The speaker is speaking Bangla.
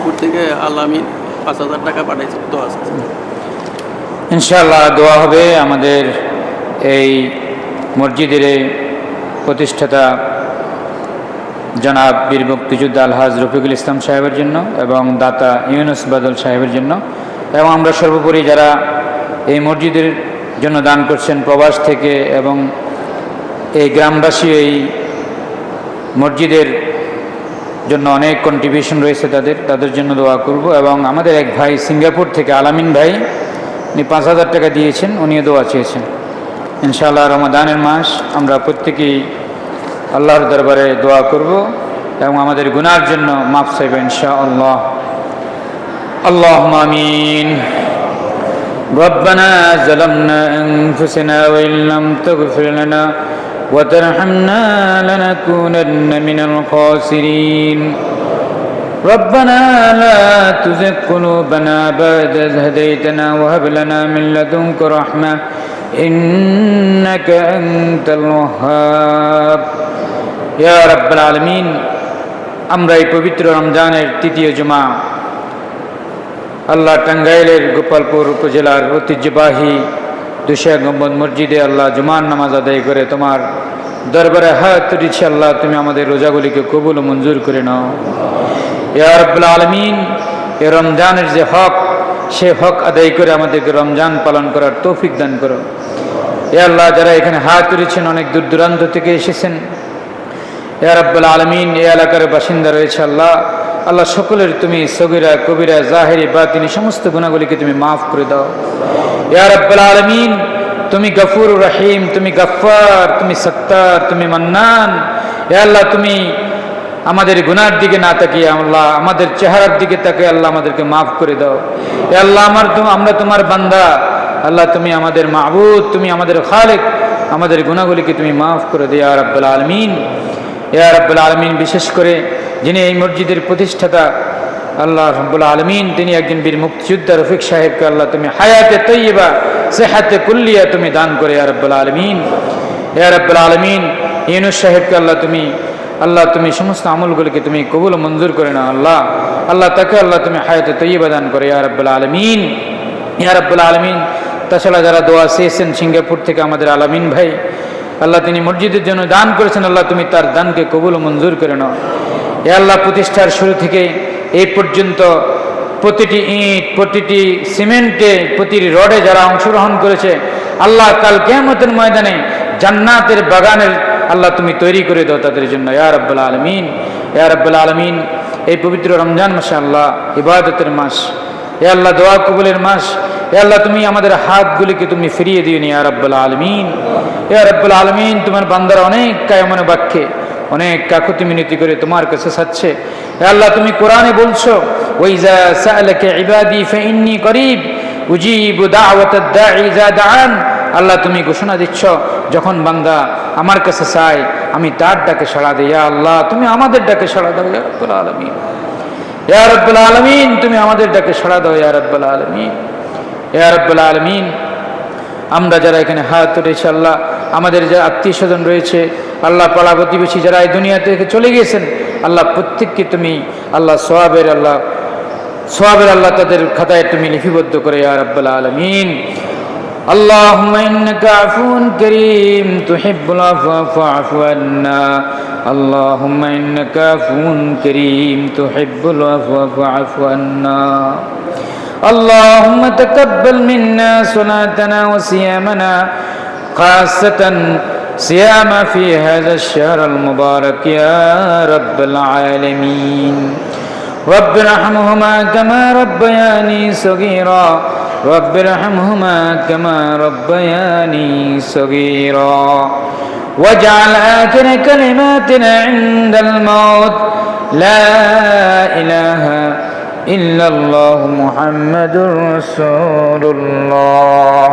সিঙ্গাপুর থেকে আলামিন 5,000 টাকা পাঠাইছে, তো আছে ইনশাআল্লাহ দোয়া হবে আমাদের এই মসজিদের প্রতিষ্ঠাতা জনাব বীর মুক্তিযোদ্ধা আলহাজ রফিকুল ইসলাম সাহেবের জন্য এবং দাতা ইউনুস বাদল সাহেবের জন্য, এবং আমরা সর্বোপরি যারা এই মসজিদের জন্য দান করছেন প্রবাস থেকে, এবং এই গ্রামবাসী এই মসজিদের জন্য অনেক কন্ট্রিবিউশন রয়েছে তাদের জন্য দোয়া করব। এবং আমাদের এক ভাই সিঙ্গাপুর থেকে আলামিন ভাই, উনি 5,000 টাকা দিয়েছেন, উনিও দোয়া চেয়েছেন। ইনশাআল্লাহ রমাদানের মাস, আমরা প্রত্যেকেই আল্লাহর দরবারে দোয়া করব এবং আমাদের গুনার জন্য মাফ চাইব ইনশাআল্লাহ। আল্লাহুম্মা আমিন। রব্বানা যালামনা আনফুসানা ওয়া ইল্লাম তাগফির লানা ওয়া তারহামনা লানাকুনান্না মিনাল খাসিরিন। ربنا لا تزغ قلوبنا بعد إذ هديتنا وهب لنا من لدنك رحمة إنك أنت الوهاب يا رب العالمين। আমরা এই পবিত্র রমজানের তৃতীয় জুমা আল্লাহ টাঙ্গাইলের গোপালপুর উপজেলার ঐতিহ্যবাহী 200 গম্বুজ মসজিদে আল্লাহ জুমার নামাজ আদায় করে তোমার দরবারে হাত তুলেছি। আল্লাহ তুমি আমাদের রোজাগুলিকে কবুল ও মঞ্জুর করে নাও ইয়া রাব্বুল আলামিন। এই রমজানের যে হক, সে হক আদায় করে আমাদেরকে রমজান পালন করার তৌফিক দান করো ইয়া আল্লাহ। যারা এখানে হাত তুলেছেন অনেক দূর দূরান্ত থেকে এসেছেন ইয়া রাব্বুল আলামিন। এই এলাকার বাসিন্দা রয়েছে আল্লাহ, আল্লাহ সকলের তুমি সগীরা কবিরা জাহিরি বাতিনি সমস্ত গুনাহগুলিকে তুমি মাফ করে দাও ইয়া রাব্বুল আলামিন। তুমি গফুর রহিম, তুমি গফফার, তুমি সত্তার, তুমি মান্নান ইয়া আল্লাহ। তুমি আমাদের গুনার দিকে না তাকিয়ে আল্লাহ আমাদের চেহারার দিকে তাকিয়ে আল্লাহ আমাদেরকে মাফ করে দাও ইয়া আল্লাহ। আমরা তোমার বান্দা আল্লাহ, তুমি আমাদের মাবুদ, তুমি আমাদের খালিক, আমাদের গুনাহগুলিকে তুমি মাফ করে দাও ইয়া রাব্বুল আলামিন। ইয়া রাব্বুল আলামিন, বিশেষ করে যিনি এই মসজিদের প্রতিষ্ঠাতা আল্লাহ রাব্বুল আলামিন, তিনি একজন বীর মুক্তিযোদ্ধা রফিক সাহেবকে আল্লাহ তুমি হায়াতে তৈয়বা সেহাতে কুল্লিয়া তুমি দান করে ইয়া রাব্বুল আলামিন। ইয়া রাব্বুল আলামিন, ইউনুস সাহেবকে আল্লাহ তুমি সমস্ত আমলগুলিকে তুমি কবুল ও মঞ্জুর করে নাও আল্লাহ তাকে আল্লাহ তুমি হায়াতে তৈয়বা দান করে ইয়া রাব্বুল আলামিন। ইয়া রাব্বুল আলামিন, তাছাড়া যারা দোয়া চেয়েছেন সিঙ্গাপুর থেকে আমাদের আলামিন ভাই, আল্লাহ তিনি মসজিদের জন্য দান করেছেন, আল্লাহ তুমি তার দানকে কবুল ও মঞ্জুর করে নাও ইয়া আল্লাহ। প্রতিষ্ঠার শুরু থেকে এই পর্যন্ত প্রতিটি ইট, প্রতিটি সিমেন্টে, প্রতিটি রডে যারা অংশগ্রহণ করেছে আল্লাহ, কাল কিয়ামতের ময়দানে জান্নাতের বাগানের আল্লাহ তুমি তৈরি করে দাও তাদের জন্য ইয়া রাব্বুল আলামিন। ইয়া রাব্বুল আলামিন, এই পবিত্র রমজান মাসে আল্লাহ ইবাদতের মাস ইয়া আল্লাহ, দোয়া কবুলের মাস ইয়া আল্লাহ। তুমি আমাদের হাতগুলিকে তুমি ফিরিয়ে দিও ইয়া রাব্বুল আলামিন। ইয়া রাব্বুল আলামিন, তোমার বান্দারা অনেক কায়মনে বাক্যে অনেক কাকুতি মিনতি করে তোমার কাছে চাচ্ছে ইয়া আল্লাহ। তুমি কোরআনে বলছো ওয়াইজা সাআলাকা ইবাদি ফাইন্নী করিব উজিবু দাওয়াতাদ দাঈ ইযা দাআন। আল্লাহ তুমি ঘোষণা দিচ্ছ, যখন বান্দা আমার কাছে চায় আমি তার ডাকে সাড়া দিই ইয়া আল্লাহ। তুমি আমাদের ডাকে সাড়া দাও ইয়া রাব্বুল আলামিন। ইয়া রাব্বুল আলামিন, তুমি আমাদের ডাকে সাড়া দাও ইয়া রাব্বুল আলামিন। ইয়া রাব্বুল আলামিন, আমরা যারা এখানে হাত তুলেছি আল্লাহ, আমাদের যারা আত্মীয় স্বজন রয়েছে আল্লাহ, পাড়া প্রতিবেশী যারা এই দুনিয়া থেকে চলে গিয়েছেন আল্লাহ, প্রত্যেককে তুমি আল্লাহ সওয়াবের আল্লাহ তাদের খাতায় তুমি লিপিবদ্ধ করে ইয়া রাব্বুল আলামিন। اللهم إنك عفو كريم تحب العفو فاعف عنا اللهم إنك عفو كريم تحب العفو فاعف عنا اللهم تقبل منا صلاتنا وصيامنا خاصة صيام في هذا الشهر المبارك يا رب العالمين رب ارحمهما كما ربياني صغيرا رب ارحمهما كما ربياني صغيرا واجعل آخر كلماتنا عند الموت لا إله إلا الله محمد رسول الله